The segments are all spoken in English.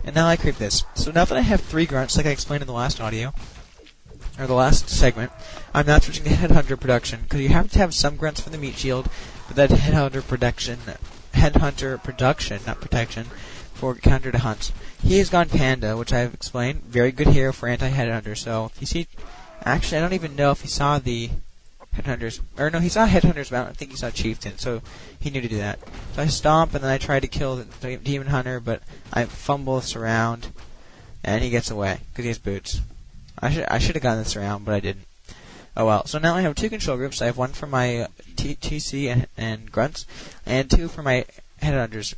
And now I creep this. So now that I have 3 grunts, like I explained in the last audio, or the last segment, I'm now switching to Headhunter production, because you have to have some grunts for the meat shield, but that Headhunter production, not protection, for counter to hunts. He has gone Panda, which I have explained. Very good hero for anti-Headhunter, so if you see... Actually, I don't even know if he saw the Headhunters... Or no, he saw Headhunters, but I don't think he saw Chieftain, so he knew to do that. So I stomp, and then I try to kill the Demon Hunter, but I fumble this around, and he gets away, because he has boots. I should have gotten this around, but I didn't. Oh well. So now I have 2 control groups. I have 1 for my TC and grunts, and 2 for my Headhunters.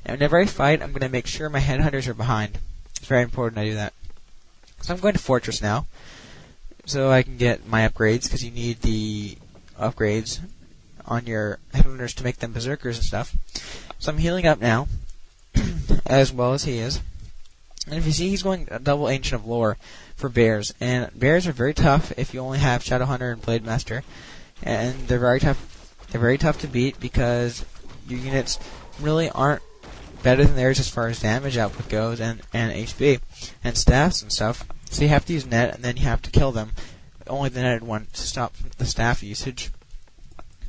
And whenever I fight, I'm going to make sure my Headhunters are behind. It's very important I do that. So I'm going to Fortress now, so I can get my upgrades, because you need the upgrades on your Headhunters to make them Berserkers and stuff. So I'm healing up now, as well as he is. And if you see, he's going a double Ancient of Lore for bears. And bears are very tough if you only have Shadowhunter and Blade Master. And they're very tough. They're very tough to beat because your units really aren't better than theirs as far as damage output goes and HP and staffs and stuff. So you have to use net, and then you have to kill them. Only the netted one to stop the staff usage.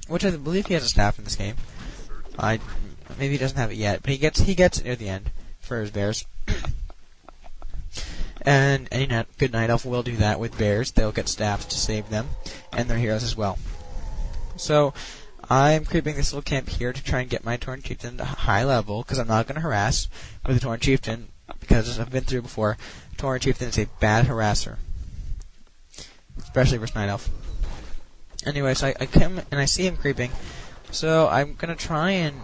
Which I believe he has a staff in this game. Maybe he doesn't have it yet, but he gets it near the end for his bears. And any good night elf will do that with bears. They'll get staffs to save them, and their heroes as well. So I'm creeping this little camp here to try and get my Tauren Chieftain to high level, because I'm not going to harass with the Tauren Chieftain, because as I've been through before, Tauren Chieftain is a bad harasser, especially versus night elf. Anyway, so I come and I see him creeping, so I'm going to try and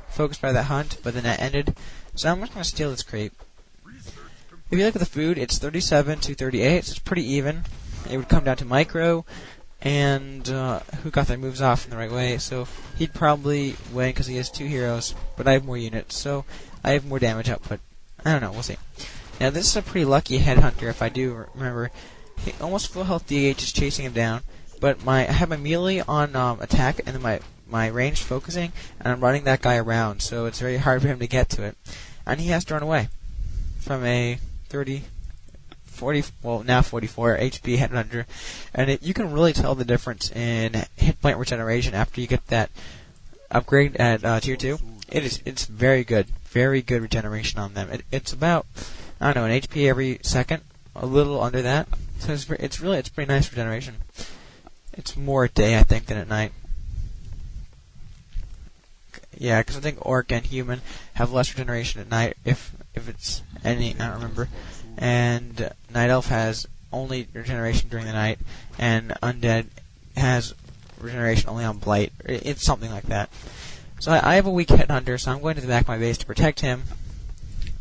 focus by that hunt, but then that ended, so I'm just going to steal this creep. If you look at the food, it's 37 to 38, so it's pretty even. It would come down to Micro, and who got their moves off in the right way, so he'd probably win because he has 2 heroes, but I have more units, so I have more damage output. I don't know, we'll see. Now this is a pretty lucky Headhunter, if I do remember. He almost full health DH is chasing him down, but I have my melee on attack, and then my ranged focusing, and I'm running that guy around, so it's very hard for him to get to it. And he has to run away from a 40, well now 44 HP Headhunter, and you can really tell the difference in hit point regeneration after you get that upgrade at tier 2. It's very good regeneration on them. It's about, I don't know, an HP every second, a little under that. So it's pretty nice regeneration. It's more at day, I think, than at night. Yeah, because I think Orc and Human have less regeneration at night, if it's any, I don't remember. And Night Elf has only regeneration during the night, and Undead has regeneration only on Blight. It's something like that. So I have a weak Headhunter, so I'm going to the back of my base to protect him.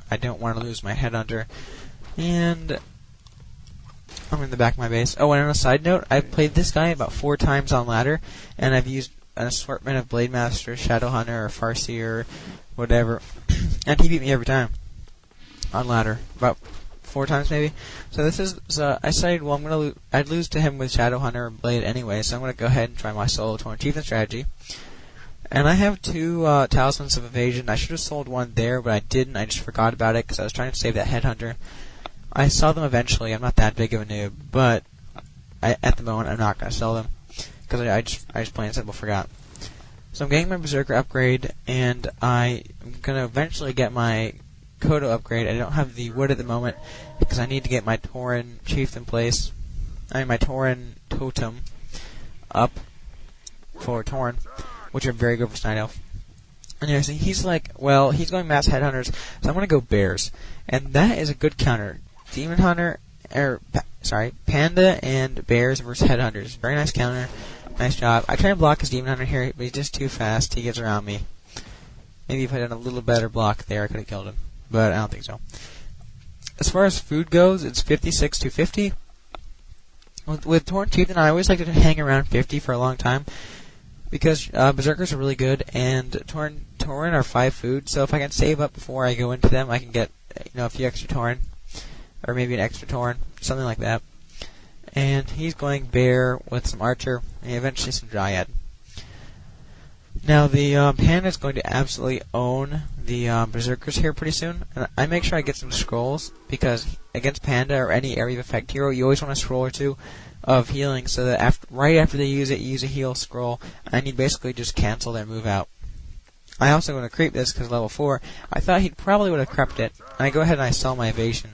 I don't want to lose my Headhunter. And I'm in the back of my base. Oh, and on a side note, I've played this guy about 4 times on ladder, and I've used an assortment of Blade Master, Shadowhunter, or Farseer, whatever, and he beat me every time on ladder, about 4 times maybe. So this is, I decided, well, I'd lose to him with Shadowhunter or Blade anyway, so I'm going to go ahead and try my solo Tauren Chieftain strategy. And I have 2 Talismans of Evasion. I should have sold 1 there, but I didn't. I just forgot about it because I was trying to save that Headhunter. I saw them eventually. I'm not that big of a noob, but at the moment I'm not going to sell them because I just plain and simple forgot. So I'm getting my Berserker upgrade, and I'm going to eventually get my Kodo upgrade. I don't have the wood at the moment because I need to get my Tauren Chieftain place. My Tauren Totem up for Tauren, which are very good for Night Elf. Anyway, so he's like, well, he's going mass Headhunters, so I'm going to go Bears. And that is a good counter. Demon Hunter, Panda and Bears versus Headhunters. Very nice counter. Nice job. I try to block his Demon Hunter here, but he's just too fast. He gets around me. Maybe if I done a little better block there, I could have killed him. But I don't think so. As far as food goes, it's 56 to 50. With Tauren Chieftain, I always like to hang around 50 for a long time, because Berserkers are really good, and Tauren are 5 food, so if I can save up before I go into them, I can get a few extra Tauren, or maybe an extra Tauren, something like that. And he's going Bear with some Archer, and eventually some Dryad. Now the Panda is going to absolutely own the Berserkers here pretty soon, and I make sure I get some scrolls because against Panda or any area of effect hero, you always want a scroll or two of healing, so that right after they use it, you use a heal scroll, and you basically just cancel their move out. I also want to creep this because level 4. I thought he probably would have crept it, and I go ahead and I sell my evasion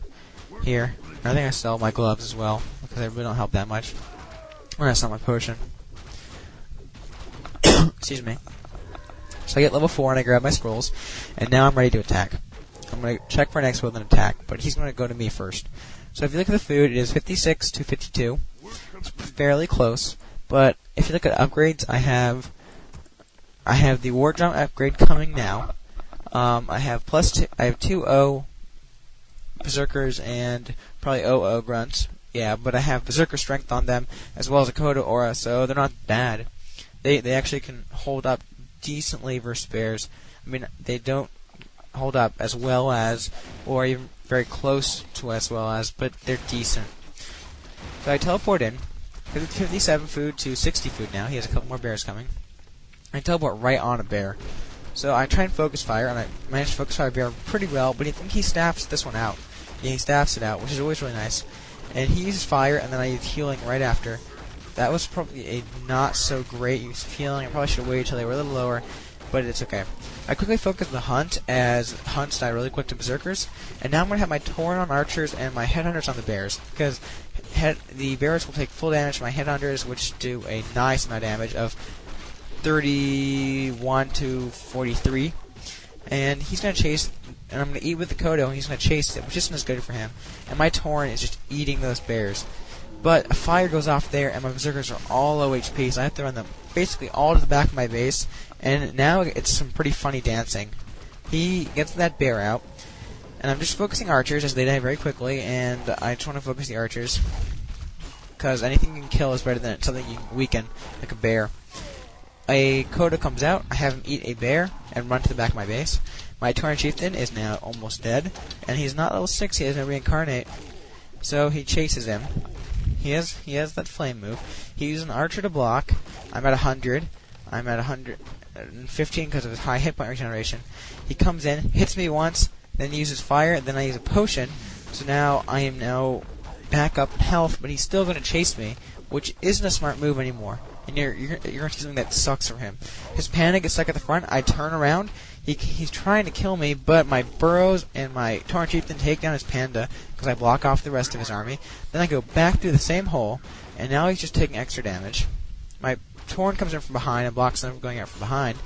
here. I think I sell my gloves as well because they really don't help that much. I'm gonna sell my potion. Excuse me. So I get level 4 and I grab my scrolls, and now I'm ready to attack. I'm going to check for an X with an attack, but he's going to go to me first. So if you look at the food, it is 56 to 52. It's fairly close, but if you look at upgrades, I have the War Drum upgrade coming now. I have two O Berserkers and probably OO Grunts. Yeah, but I have Berserker Strength on them, as well as a Kodo Aura, so they're not bad. They actually can hold up decently versus bears. I mean, they don't hold up as well as, or even very close to as well as, but they're decent. So I teleport in, 57 food to 60 food now. He has a couple more bears coming. I teleport right on a bear. So I try and focus fire, and I manage to focus fire a bear pretty well, but I think he staffs this one out. Yeah, he staffs it out, which is always really nice. And he uses fire, and then I use healing right after. That was probably a not so great use of healing. I probably should have waited till they were a little lower, but it's okay. I quickly focused the hunt, as hunts die really quick to berserkers, and now I'm going to have my Tauren on archers and my headhunters on the bears, because the bears will take full damage to my headhunters, which do a nice amount of damage of 31 to 43, and he's going to chase, and I'm going to eat with the Kodo, and he's going to chase it, which isn't as good for him, and my Tauren is just eating those bears. But a fire goes off there, and my berserkers are all low HP, so I have to run them basically all to the back of my base. And now it's some pretty funny dancing. He gets that bear out, and I'm just focusing archers as they die very quickly. And I just want to focus the archers because anything you can kill is better than something you can weaken, like a bear. A Koda comes out. I have him eat a bear and run to the back of my base. My Tauren chieftain is now almost dead, and he's not level 6. He has no reincarnate, so he chases him. He has that flame move. He uses an archer to block. I'm at 100. I'm at 115 because of his high hit point regeneration. He comes in, hits me once, then uses fire, then I use a potion. So now I am back up in health, but he's still going to chase me, which isn't a smart move anymore. And you're going to see something that sucks for him. His panic is stuck at the front. I turn around. He's trying to kill me, but my burrows and my Tauren chieftain take down his panda because I block off the rest of his army. Then I go back through the same hole, and now he's just taking extra damage. My Tauren comes in from behind and blocks them from going out from behind.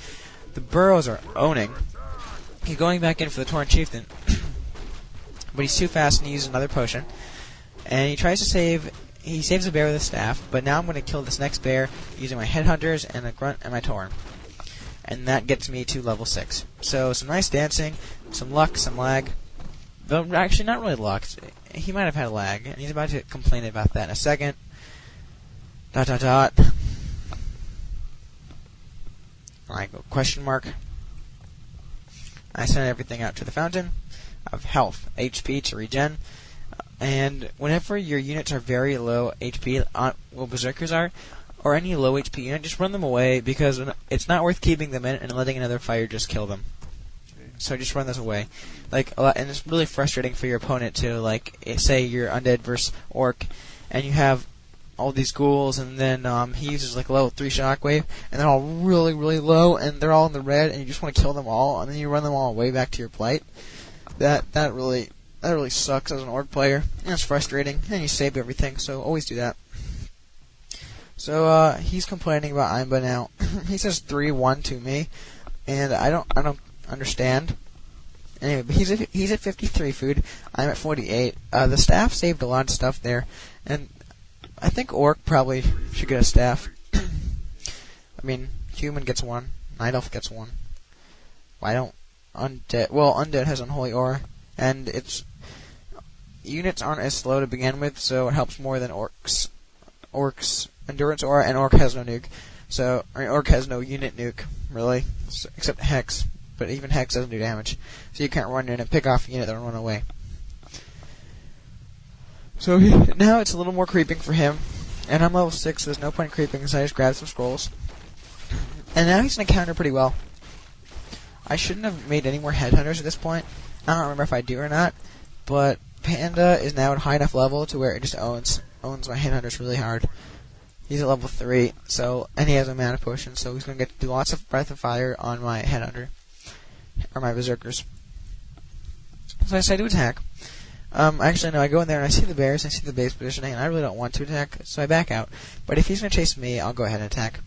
The burrows are owning. He's going back in for the Tauren chieftain, but he's too fast and he uses another potion. And he tries to save. He saves a bear with a staff, but now I'm going to kill this next bear using my headhunters and a grunt and my Tauren. And that gets me to level 6. So some nice dancing, some luck, some lag. But actually not really luck. He might have had lag, and he's about to complain about that in a second. ... Alright, go question mark. I send everything out to the fountain of health, HP to regen. And whenever your units are very low HP, well, berserkers are, or any low HP unit, just run them away because it's not worth keeping them in and letting another fire just kill them. So just run those away. And it's really frustrating for your opponent to, say you're undead versus orc, and you have all these ghouls, and then he uses a level 3 shockwave, and they're all really, really low, and they're all in the red, and you just want to kill them all, and then you run them all way back to your blight. That really sucks as an orc player, and it's frustrating, and you save everything, so always do that. So he's complaining about Imba now. He says 3-1 to me, and I don't understand. Anyway, but he's at 53 food. I'm at 48. The staff saved a lot of stuff there, and I think orc probably should get a staff. I mean, human gets one, night elf gets one. Why don't undead? Well, undead has unholy aura, and its units aren't as slow to begin with, so it helps more than orcs. Orcs endurance aura, and orc has no nuke. So, orc has no unit nuke, really, except Hex. But even Hex doesn't do damage. So you can't run in and pick off a unit that will run away. So now it's a little more creeping for him. And I'm level 6, so there's no point in creeping, so I just grab some scrolls. And now he's going to counter pretty well. I shouldn't have made any more headhunters at this point. I don't remember if I do or not, but Panda is now at a high enough level to where it just owns my headhunters really hard. He's at level 3, so, and he has a mana potion, so he's going to get to do lots of breath of fire on my headhunter, or my berserkers. So I decide to attack. Actually, no, I go in there and I see the bears, I see the base positioning, and I really don't want to attack, so I back out. But if he's going to chase me, I'll go ahead and attack.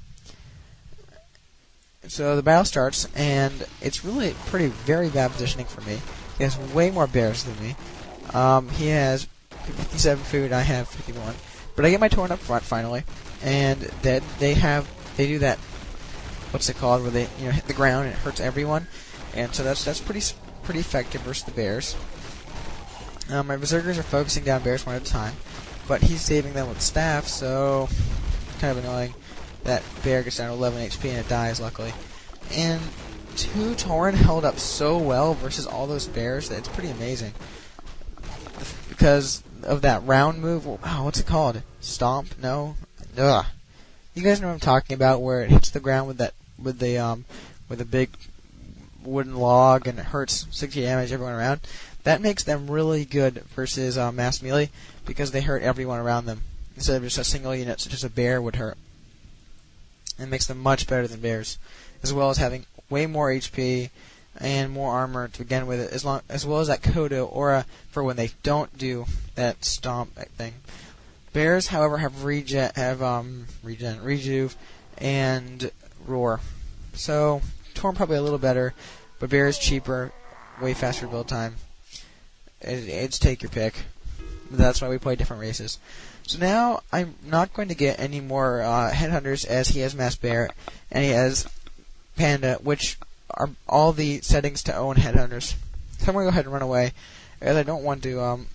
So the battle starts, and it's really very bad positioning for me. He has way more bears than me. He has 57 food, I have 51. But I get my Tauren up front finally, and then they do that, what's it called, where they hit the ground and it hurts everyone, and so that's pretty effective versus the bears. My berserkers are focusing down bears one at a time, but he's saving them with staff, so kind of annoying. That bear gets down to 11 HP and it dies, luckily. And 2 Tauren held up so well versus all those bears that it's pretty amazing. Because of that round move. Wow, what's it called? Stomp? No? Ugh. You guys know what I'm talking about, where it hits the ground with a big wooden log and it hurts 60 damage everyone around. That makes them really good versus mass melee because they hurt everyone around them instead of just a single unit such as a bear would hurt. It makes them much better than bears, as well as having way more HP and more armor to begin with, as well as that Kodo aura for when they don't do that stomp thing. Bears, however, have rejuve, and roar. So Tauren probably a little better, but bears cheaper, way faster build time. It's take your pick. That's why we play different races. So now I'm not going to get any more headhunters, as he has mass bear and he has panda, which are all the settings to own headhunters. So I'm going to go ahead and run away, as I don't want to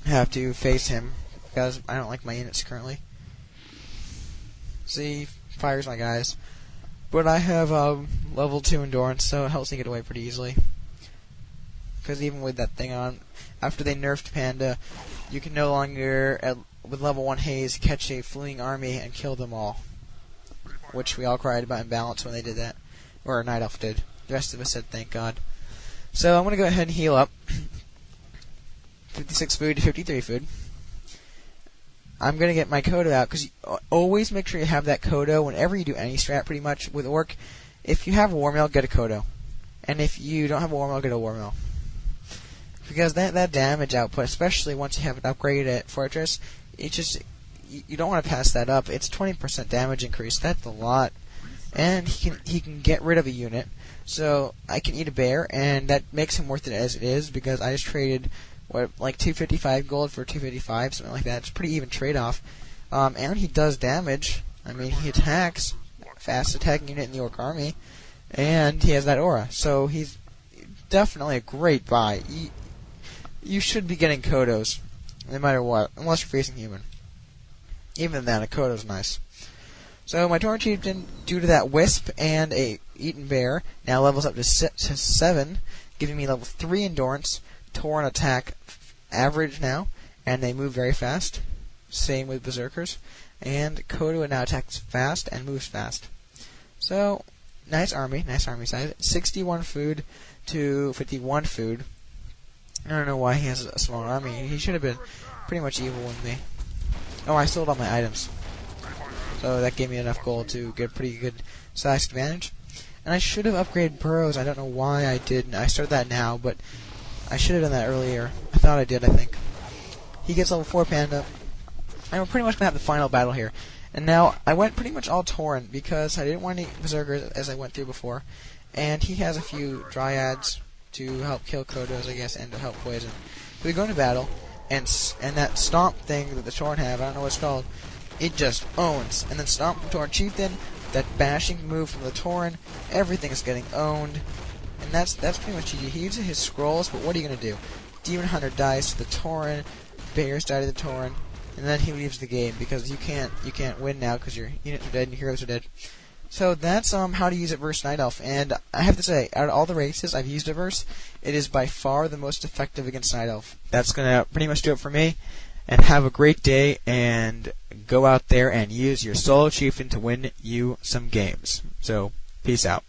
have to face him, because I don't like my units currently. See, fires my guys. But I have level 2 endurance, so it helps me get away pretty easily. Because even with that thing on, after they nerfed Panda, you can no longer, with level 1 haze, catch a fleeing army and kill them all. Which we all cried about in balance when they did that. Or Night Elf did. The rest of us said thank God. So I'm going to go ahead and heal up. 56 food to 53 food. I'm going to get my Kodo out, because always make sure you have that Kodo whenever you do any strat, pretty much, with Orc. If you have a War Mail, get a Kodo. And if you don't have a War Mail, get a War Mail. Because that damage output, especially once you have it upgraded at Fortress, it just, you don't want to pass that up. It's 20% damage increase. That's a lot. And he can get rid of a unit. So I can eat a bear, and that makes him worth it as it is, because I just traded, like 255 gold for 255, something like that. It's a pretty even trade-off. And he does damage. I mean, he attacks, fast attacking unit in the Orc army, and he has that aura. So he's definitely a great buy. You should be getting Kodos, no matter what, unless you're facing human. Even then, a Kodo's nice. So my Tauren chieftain, due to that wisp and a eaten bear, now levels up to 7, giving me level 3 endurance. Tauren attack average now, and they move very fast. Same with berserkers. And Kodo now attacks fast and moves fast. So, nice army size. 61 food to 51 food. I don't know why he has a small army. He should have been pretty much evil with me. Oh, I sold all my items. So that gave me enough gold to get a pretty good size advantage. And I should have upgraded burrows. I don't know why I didn't. I started that now, but I should have done that earlier. I thought I did, I think. He gets level 4 panda. And we're pretty much going to have the final battle here. And now, I went pretty much all Tauren, because I didn't want any berserkers, as I went through before. And he has a few dryads to help kill Kodos, I guess, and to help poison. So we go into battle, and that stomp thing that the Tauren have, I don't know what it's called, it just owns. And then stomp from Tauren chieftain, that bashing move from the Tauren, everything is getting owned. And that's pretty much GG. He uses his scrolls, but what are you going to do? Demon Hunter dies to the Tauren, bears die to the Tauren, and then he leaves the game, because you can't win now, because your units are dead and your heroes are dead. So that's how to use it versus Night Elf, and I have to say, out of all the races I've used it versus, it is by far the most effective against Night Elf. That's gonna pretty much do it for me. and have a great day, and go out there and use your solo chieftain to win you some games. So, peace out.